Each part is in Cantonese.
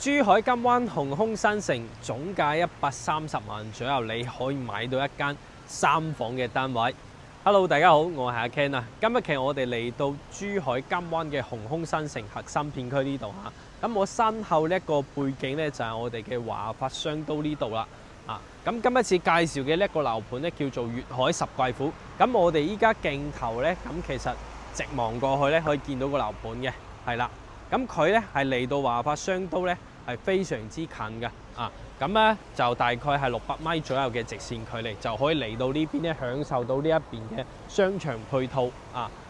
珠海金灣鴻空新城總價130萬左右，你可以買到一間3房嘅單位。Hello， 大家好，我係阿 Ken 啊。今日期我哋嚟到珠海金灣嘅鴻空新城核心片區呢度嚇。咁我身後呢一個背景呢，就係我哋嘅華發商都呢度啦。咁今一次介紹嘅呢一個樓盤呢，叫做粵海10貴府。咁我哋依家鏡頭呢，咁其實直望過去呢，可以見到個樓盤嘅，係啦。咁佢呢係嚟到華發商都呢，係非常之近嘅咁咧就大概係600米左右嘅直線距離，就可以嚟到呢邊咧，享受到呢一邊嘅商場配套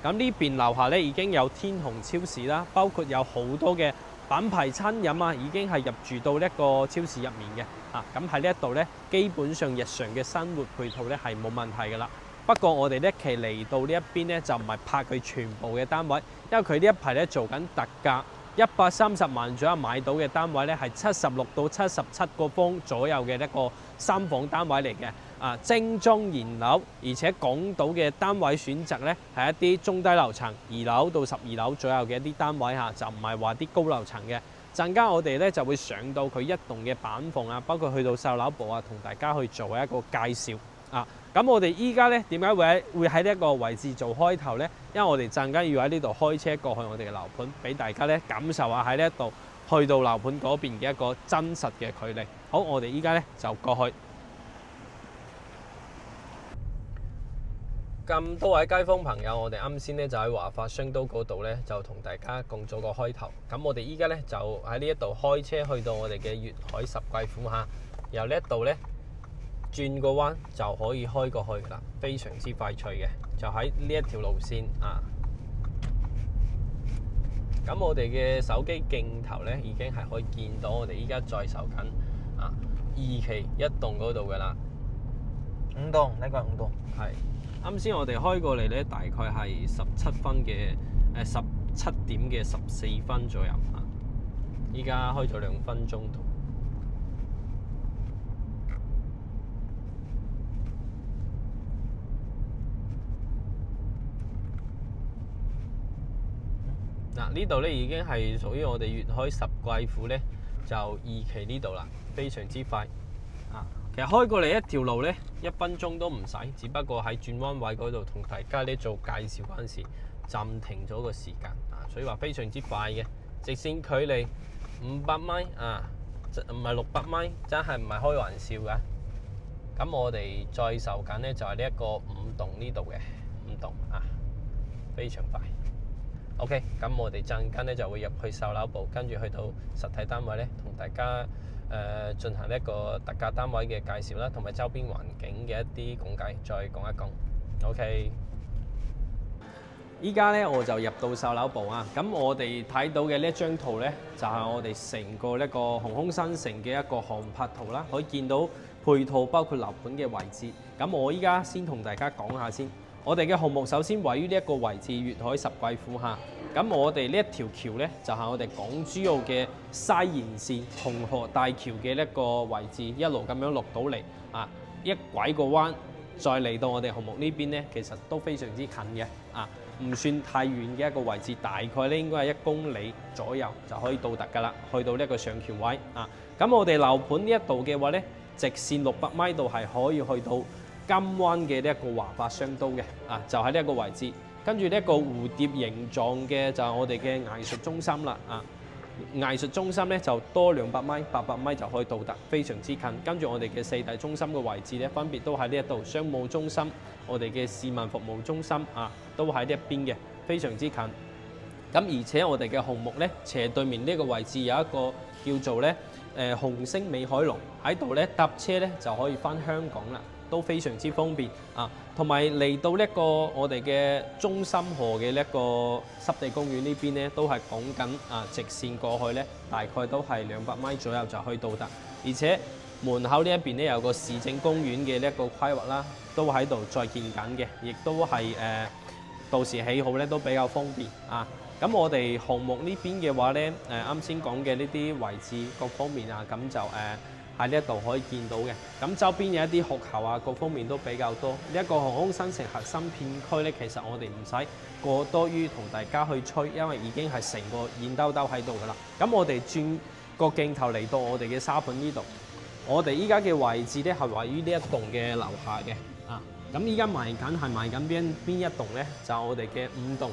咁呢邊樓下咧已經有天虹超市啦，包括有好多嘅品牌餐飲已經係入駐到呢一個超市入面嘅咁喺呢一度咧，基本上日常嘅生活配套咧係冇問題㗎啦。不過我哋呢一期嚟到呢一邊咧，就唔係拍佢全部嘅單位，因為佢呢一排咧做緊特價。130萬左右買到嘅單位咧，係76到77個方左右嘅一個3房單位嚟嘅精裝現樓，而且港島嘅單位選擇咧係一啲中低樓層，2樓到12樓左右嘅一啲單位就唔係話啲高樓層嘅。陣間我哋咧就會上到佢一棟嘅板房包括去到售樓部同大家去做一個介紹咁我哋依家咧點解會喺呢一個位置做開頭呢？因為我哋陣間要喺呢度開車過去我哋嘅樓盤，俾大家咧感受下喺呢一度去到樓盤嗰邊嘅一個真實嘅距離。好，我哋依家咧就過去。咁多位街坊朋友，我哋啱先咧就喺華發商都嗰度咧就同大家共做個開頭。咁我哋依家咧就喺呢一度開車去到我哋嘅粵海10貴府由呢一度咧轉個彎就可以開過去啦，非常之快脆嘅，就喺呢一條路線咁我哋嘅手機鏡頭咧已經係可以見到我哋依家在售緊2期1棟嗰度噶啦5棟，呢個係5棟。係啱先我哋開過嚟咧，大概係17點嘅14分左右依家開咗2分鐘度。呢度咧已經係屬於我哋粵海10貴府咧，就2期呢度啦，非常之快其實開過嚟一條路咧1分鐘都唔使，只不過喺轉彎位嗰度同大家咧做介紹嗰陣時暫停咗個時間所以話非常之快嘅直線距離500米唔係600米，真係唔係開玩笑㗎。咁我哋再售緊咧就係呢一個5棟呢度嘅5棟非常快。OK， 咁我哋陣間咧就會入去售樓部，跟住去到實體單位咧，同大家進行一個特價單位嘅介紹啦，同埋周邊環境嘅一啲講解，再講一講。OK， 依家咧我就入到售樓部咁我哋睇到嘅呢一張圖咧，就係我哋成個呢個鴻空新城嘅一個航拍圖啦，可以見到配套包括樓盤嘅位置。咁我依家先同大家講下先。我哋嘅項目首先位於呢一個位置，粵海10貴府咁我哋呢一條橋呢，就係我哋港珠澳嘅西延線紅河大橋嘅呢一個位置，一路咁樣落到嚟一拐個彎，再嚟到我哋項目呢邊呢，其實都非常之近嘅唔算太遠嘅一個位置，大概咧應該係1公里左右就可以到達㗎啦，去到呢一個上橋位咁我哋樓盤呢一度嘅話呢，直線600米度係可以去到金灣嘅呢一個華發商都嘅就喺呢一個位置，跟住呢一個蝴蝶形狀嘅就係我哋嘅藝術中心啦藝術中心咧就多200米，800米就可以到達，非常之近。跟住我哋嘅4大中心嘅位置咧，分別都喺呢一度，商務中心、我哋嘅市民服務中心都喺呢一邊嘅，非常之近。咁而且我哋嘅項目咧斜對面呢個位置有一個叫做咧紅星美凱龍喺度咧，搭車咧就可以返香港啦。都非常之方便同埋嚟到呢一個我哋嘅中心河嘅呢一個濕地公園呢邊咧，都係講緊直線過去咧，大概都係200米左右就可以到達。而且門口呢一邊咧有個市政公園嘅呢一個規劃啦，都喺度再建緊嘅，亦都係到時起好咧都比較方便咁我哋項目呢邊嘅話咧，啱先講嘅呢啲位置各方面咁就喺呢一度可以見到嘅，咁周邊有一啲學校各方面都比較多。呢一個鴻空新城核心片區咧，其實我哋唔使過多於同大家去吹，因為已經係成個現兜兜喺度噶啦。咁我哋轉個鏡頭嚟到我哋嘅沙盤呢度，我哋依家嘅位置咧係位於呢一棟嘅樓下嘅啊。咁依家賣緊邊一棟咧？就我哋嘅5棟，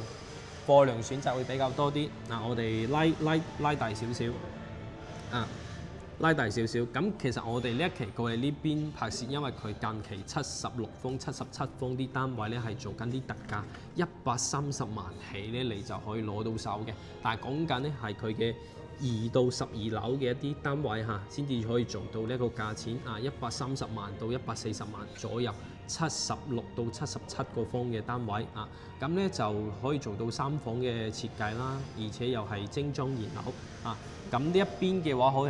貨量選擇會比較多啲。嗱，我哋拉大少少啊。拉大少少，咁其實我哋呢一期過嚟呢邊拍攝，因為佢近期76風、77風啲單位咧係做緊啲特價，130萬起咧你就可以攞到手嘅。但係講緊咧係佢嘅2到12樓嘅一啲單位嚇，先至可以做到呢一個價錢啊，130萬到140萬左右，76到77個方嘅單位啊，咁咧就可以做到3房嘅設計啦，而且又係精裝現樓啊。咁呢一邊嘅話，可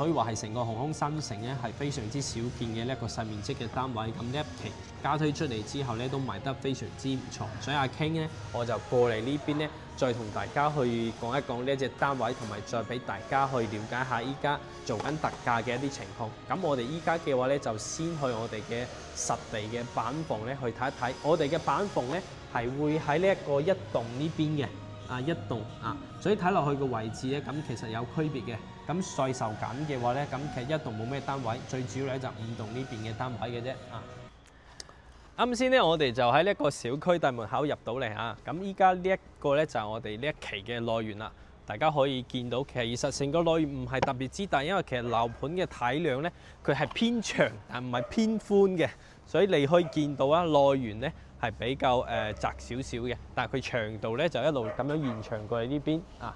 以話係成個紅磡新城咧係非常之少見嘅呢一個細面積嘅單位。咁呢一期加推出嚟之後咧，都賣得非常之唔錯。所以阿 King 咧，我就過嚟呢邊咧，再同大家去講一講呢一隻單位，同埋再俾大家去了解下依家做緊特價嘅一啲情況。咁我哋依家嘅話咧，就先去我哋嘅實地嘅板房咧去睇一睇。我哋嘅板房咧係會喺呢一個一棟呢邊嘅。一棟啊，所以睇落去個位置咧，咁其實有區別嘅。咁細售緊嘅話咧，咁其實一棟冇咩單位，最主要咧就5棟呢邊嘅單位嘅啫啊。啱先咧，我哋就喺呢一個小區大門口入到嚟啊。咁依家呢一個咧就係我哋呢一期嘅內園啦。大家可以見到，其實成個內園唔係特別之大，因為其實樓盤嘅體量咧，佢係偏長但唔係偏寬嘅，所以你可以見到啊，內園咧係比較窄少少嘅，但係佢長度咧就一路咁樣延長過嚟呢邊啊，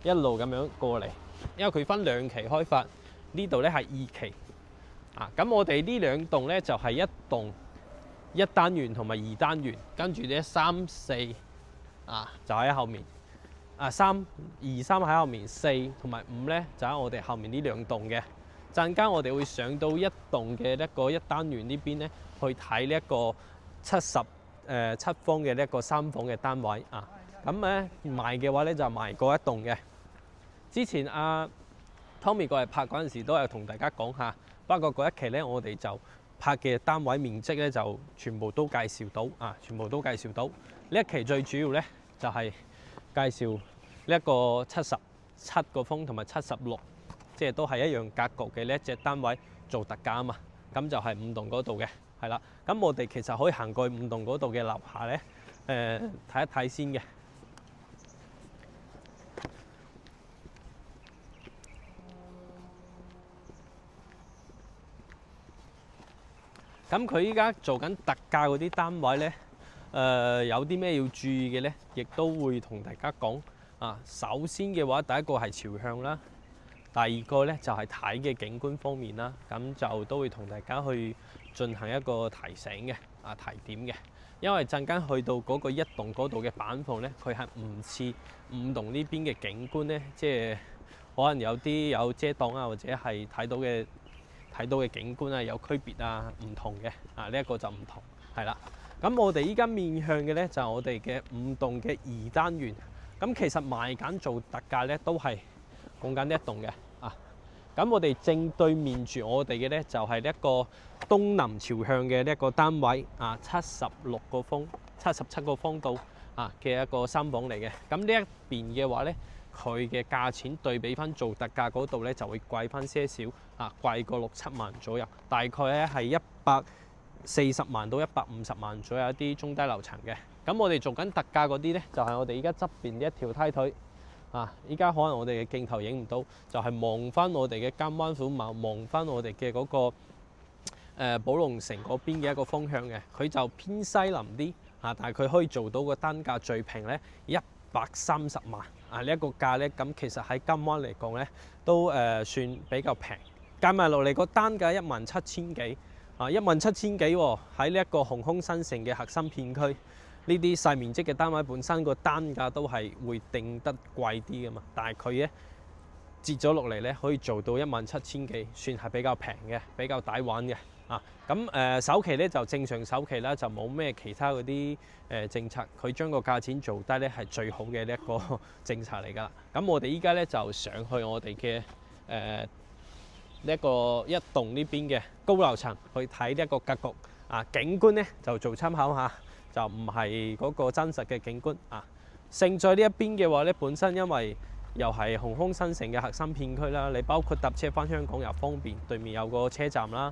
一路咁樣過嚟，因為佢分2期開發，呢度咧係2期啊。咁我哋呢2棟咧就係一棟1單元同埋2單元，跟住咧3、4啊就喺後面。3、2、3喺後面，4同埋5咧就喺我哋後面呢2棟嘅。陣間我哋會上到一棟嘅一個1單元呢邊咧，去睇呢一個7方嘅呢一個3房嘅單位啊。咁咧賣嘅話咧就賣過一棟嘅。之前Tommy 過嚟拍嗰陣時都有同大家講下，不過嗰一期咧我哋就拍嘅單位面積咧就全部都介紹到啊，全部都介紹到。呢一期最主要咧就係介紹呢一個77個風同埋76，即係都係一樣格局嘅呢一隻單位做特價啊嘛。咁就係5棟嗰度嘅，係啦。咁我哋其實可以行過去5棟嗰度嘅樓下咧，睇一睇先嘅。咁佢依家做緊特價嗰啲單位咧，有啲咩要注意嘅咧，亦都會同大家講啊。首先嘅話，第一個係朝向啦，第二個咧就係睇嘅景觀方面啦。咁就都會同大家去進行一個提醒嘅提點嘅，因為陣間去到嗰個1棟嗰度嘅板房咧，佢係唔似5棟呢邊嘅景觀咧，即係可能有啲有遮擋啊，或者係睇到嘅景觀啊有區別啊，唔同嘅呢一個就唔同係啦。咁我哋依家面向嘅咧就係我哋嘅5棟嘅2單元。咁其實賣緊做特價咧都係講緊呢一棟嘅啊。咁我哋正對面住我哋嘅咧就係呢一個東南朝向嘅呢一個單位啊，76個方、77個方度嘅一個3房嚟嘅。咁呢一邊嘅話咧，佢嘅價錢對比翻做特價嗰度咧就會貴翻些少貴過6、7萬左右，大概咧係140萬到150萬左右一啲中低樓層嘅。咁我哋做緊特價嗰啲咧，就係我哋依家側邊呢一條梯腿依家可能我哋嘅鏡頭影唔到，就係望翻我哋嘅監灣府貌，望翻我哋嘅嗰個寶龍城嗰邊嘅一個方向嘅。佢就偏西臨啲但係佢可以做到個單價最平咧130萬呢一個價咧，咁其實喺金灣嚟講咧都算比較平。計埋落嚟個單價17000幾17000幾喎，喺呢一個紅磡新城嘅核心片區，呢啲細面積嘅單位本身個單價都係會定得貴啲噶嘛，但係佢咧折咗落嚟咧可以做到17000幾，算係比較平嘅，比較抵玩嘅咁首期咧就正常首期啦，就冇咩其他嗰啲政策，佢將個價錢做低咧係最好嘅呢一個政策嚟㗎啦。咁我哋依家咧就上去我哋嘅呢一個1棟呢邊嘅高樓層去睇呢一個格局景觀咧就做參考下，就唔係嗰個真實嘅景觀勝在呢一邊嘅話咧，本身因為又係紅空新城嘅核心片區啦。你包括搭車翻香港又方便，對面有個車站啦。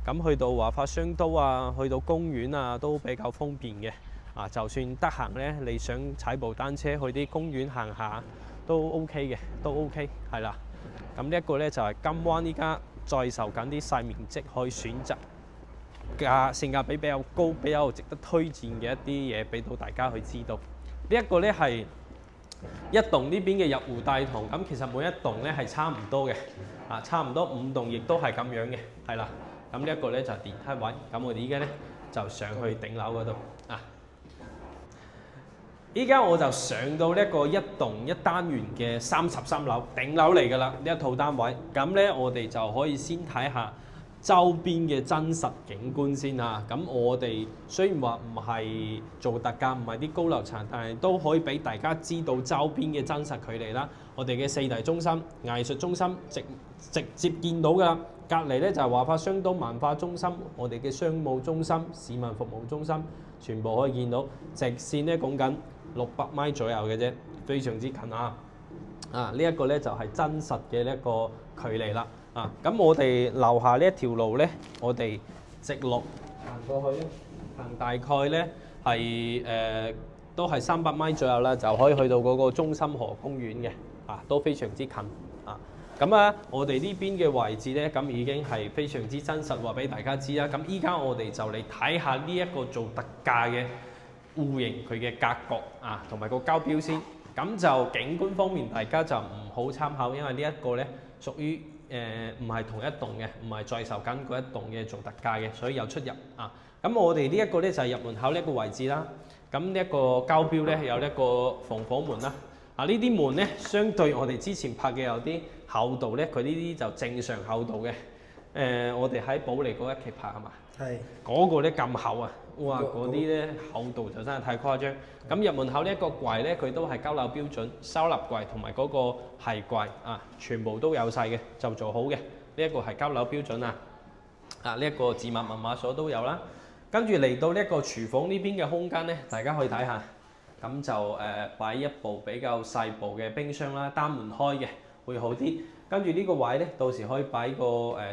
咁去到華發商都啊，去到公園啊都比較方便嘅。就算得閒咧，你想踩部單車去啲公園行下都 OK 嘅，都 OK 係啦。咁呢一個咧就係金灣依家在售緊啲細面積可以選擇性價比比較高、比較值得推薦嘅一啲嘢，俾到大家去知道。呢一個咧係一棟呢邊嘅入戶大堂，咁其實每一棟咧係差唔多嘅，差唔多5棟亦都係咁樣嘅，係啦。咁呢一個咧就係電梯位，咁我哋依家咧就上去頂樓嗰度啊。依家我就上到呢一個一棟一單元嘅33樓頂樓嚟㗎啦，呢一套單位。咁咧我哋就可以先睇下周邊嘅真實景觀先啊。咁我哋雖然話唔係做特價，唔係啲高樓層，但係都可以俾大家知道周邊嘅真實距離啦。我哋嘅4大中心、藝術中心直接見到㗎啦。隔離咧就係華發商都文化中心，我哋嘅商務中心、市民服務中心，全部可以見到。直線咧講緊600米左右嘅啫，非常之近啊！呢一個咧就係真實嘅一個距離啦。咁我哋樓下呢一條路咧，我哋直落行過去，行大概咧係都係300米左右啦，就可以去到嗰個中心河公園嘅，都非常之近咁我哋呢邊嘅位置咧，咁已經係非常之真實，話俾大家知啦。咁依家我哋就嚟睇下呢一個做特價嘅戶型佢嘅格局同埋個交標先。咁就景觀方面，大家就唔好參考，因為呢一個咧屬於唔係同一棟嘅，唔係在售緊嗰一棟嘅做特價嘅，所以有出入咁我哋呢一個咧就係入門口呢一個位置啦。咁呢一個交標咧有一個防火門啦。呢啲門咧，相對我哋之前拍嘅有啲厚度咧，佢呢啲就正常厚度嘅。我哋喺保利嗰一期拍係嘛？係。嗰個咧咁厚啊！哇，嗰啲咧厚度就真係太誇張。咁入門口呢一個櫃咧，佢都係交樓標準，收納櫃同埋嗰個鞋櫃全部都有晒嘅，就做好嘅。呢一個係交樓標準呢一個字幕密碼鎖都有啦。跟住嚟到呢一個廚房呢邊嘅空間咧，大家可以睇下。咁就擺一部比較細部嘅冰箱啦，單門開嘅會好啲。跟住呢個位咧，到時可以擺個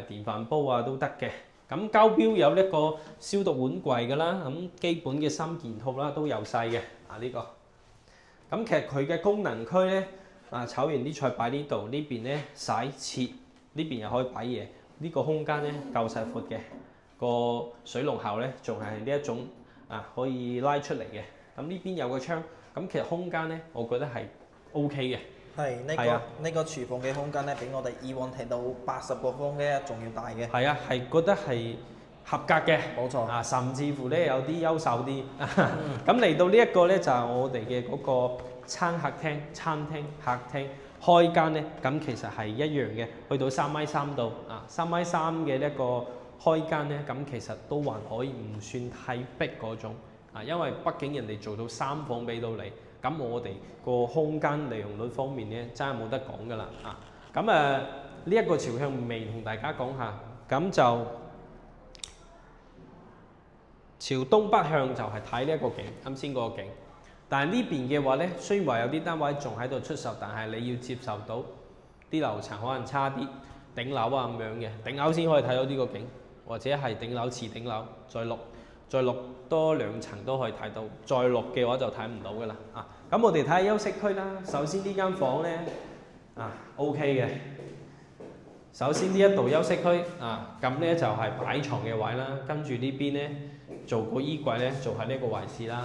電飯煲都得嘅。咁交標有呢個消毒碗櫃㗎啦，咁基本嘅3件套啦都有晒嘅。呢個。咁其實佢嘅功能區咧，炒完啲菜擺呢度，呢邊咧洗切，呢邊又可以擺嘢。呢個空間咧夠晒闊嘅，個水龍頭咧仲係呢一種可以拉出嚟嘅。咁呢邊有個窗，咁其實空間咧，我覺得係 OK 嘅。係呢個廚房嘅空間咧，比我哋以往睇到80個方嘅仲要大嘅。係係覺得係合格嘅。冇錯。甚至乎咧有啲優秀啲。咁嚟到呢一個咧就係我哋嘅嗰個餐廳、客廳開間咧，咁其實係一樣嘅，去到3.3米度3.3米嘅一個開間咧，咁其實都還可以，唔算太逼嗰種。因為畢竟人哋做到3房俾到你，咁我哋個空間利用率方面咧，真係冇得講㗎啦咁呢一個朝向未同大家講下，咁就朝東北向就係睇呢一個景，啱先嗰個景。但係呢邊嘅話咧，雖然話有啲單位仲喺度出售，但係你要接受到啲樓層可能差啲，頂樓咁樣嘅，頂樓先可以睇到呢個景，或者係頂樓次頂樓再落多2層都可以睇到，再落嘅話就睇唔到㗎啦咁我哋睇下休息區啦。首先呢間房咧OK 嘅。首先呢一度休息區咁咧就係擺床嘅位啦。跟住呢邊咧做個衣櫃咧，做喺呢個位置啦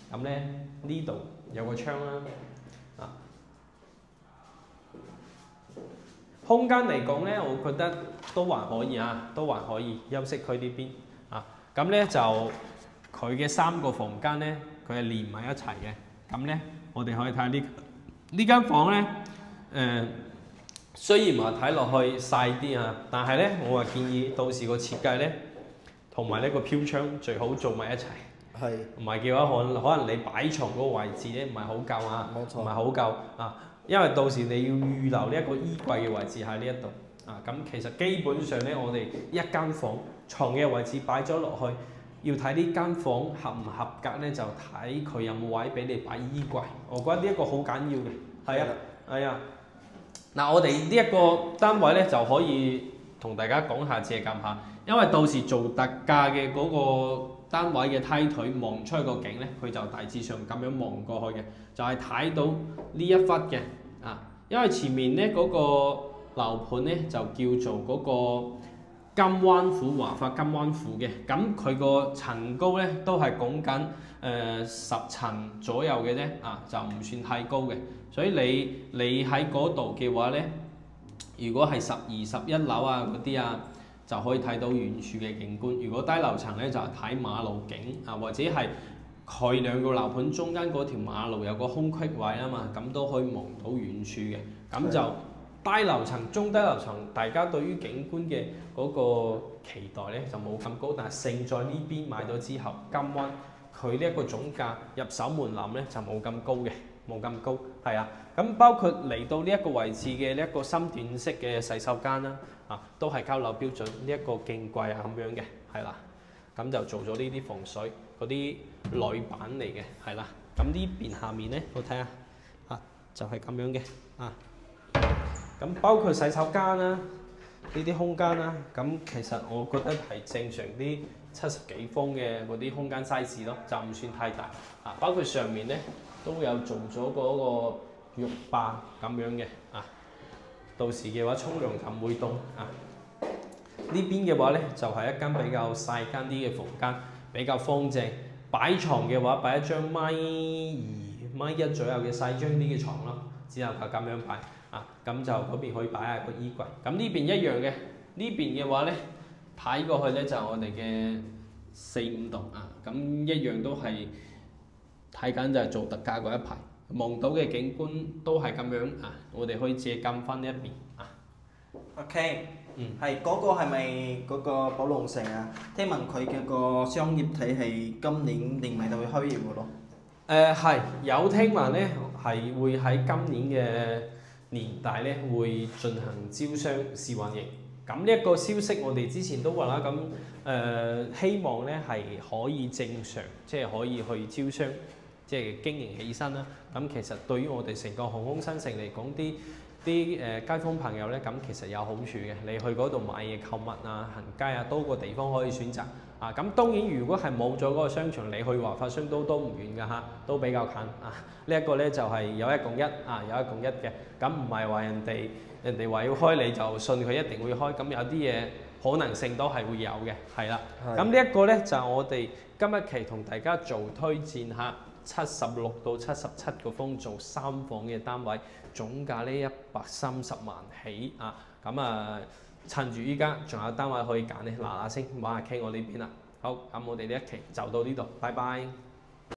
咁咧呢度有個窗啦空間嚟講咧，我覺得都還可以都還可以。休息區呢邊咁咧就佢嘅3個房間咧，佢係連埋一齊嘅。咁咧，我哋可以睇下呢間房咧，雖然話睇落去細啲但係咧，我話建議到時個設計咧，同埋呢個飄窗最好做埋一齊。係。唔係嘅話，可能你擺床嗰個位置咧唔係好夠冇錯。唔係好夠因為到時你要預留呢一個衣櫃嘅位置喺呢一度咁其實基本上咧，我哋一間房床嘅位置擺咗落去，要睇呢間房合唔合格咧，就睇佢有冇位俾你擺衣櫃。我覺得呢一個好緊要嘅，係啊，係啊。嗱，我哋呢一個單位咧就可以同大家講下借鑑下，因為到時做特價嘅嗰個單位嘅梯腿望出去個景咧，佢就大致上咁樣望過去嘅，就係睇到呢一忽嘅啊。因為前面咧嗰個樓盤咧就叫做嗰個金灣府華發金灣府嘅，咁佢個層高咧都係講緊10層左右嘅啫，啊就唔算太高嘅，所以你喺嗰度嘅話咧，如果係12、11樓啊嗰啲啊，就可以睇到遠處嘅景觀。如果低樓層咧就係睇馬路景啊，或者係佢兩個樓盤中間嗰條馬路有個空隙位啊嘛，咁都可以望到遠處嘅，咁就。低樓層、中低樓層，大家對於景觀嘅嗰個期待咧就冇咁高，但係勝在呢邊買咗之後，金灣佢呢一個總價入手門檻咧就冇咁高嘅，冇咁高，係啊。咁包括嚟到呢一個位置嘅呢一個深段式嘅洗手間啦，啊都係交樓標準，呢一個鏡櫃啊咁樣嘅，係啦。咁就做咗呢啲防水嗰啲鋁板嚟嘅，係啦。咁呢邊下面咧，我睇下啊，就係咁樣嘅啊。咁包括洗手間啦，呢啲空間啦，咁其實我覺得係正常啲70幾方嘅嗰啲空間 size 咯，就唔算太大啊。包括上面咧都有做咗嗰個浴霸咁樣嘅啊，到時嘅話沖涼就唔會凍啊。呢邊嘅話咧就係一間比較細間啲嘅房間，比較方正。擺床嘅話擺一張米2、米1左右嘅細張啲嘅床咯，之後就咁樣擺。啊，咁就嗰邊可以擺下個衣櫃。咁呢邊一樣嘅，呢邊嘅話咧，睇過去咧就我哋嘅4、5棟啊，咁一樣都係睇緊就係做特價嗰一排，望到嘅景觀都係咁樣啊，我哋可以借鑑翻呢一邊啊。OK，係嗰個係咪嗰個寶龍城啊？聽聞佢嘅個商業體系今年年尾就會開業嘅咯。係有聽聞咧，係會喺今年嘅年底咧會進行招商試運營，咁呢一個消息我哋之前都話啦，咁希望咧係可以正常，即係可以去招商，即係經營起身啦。咁其實對於我哋成個紅空新城嚟講，啲街坊朋友咧，咁其實有好處嘅。你去嗰度買嘢購物啊、行街啊，多個地方可以選擇。啊，咁當然如果係冇咗嗰個商場，你去華發商都唔遠㗎嚇，都比較近啊。呢一個咧就係有一共一啊，有一共一嘅。咁唔係話人哋話要開你就信佢一定會開，咁有啲嘢可能性都係會有嘅，係啦。咁呢一個咧就係我哋今一期同大家做推薦下76到77個方做3房嘅單位，總價呢130萬起啊！咁啊〜趁住依家仲有單位可以揀咧，嗱嗱聲揾下傾我呢邊啦。好，咁我哋呢一期就到呢度，拜拜。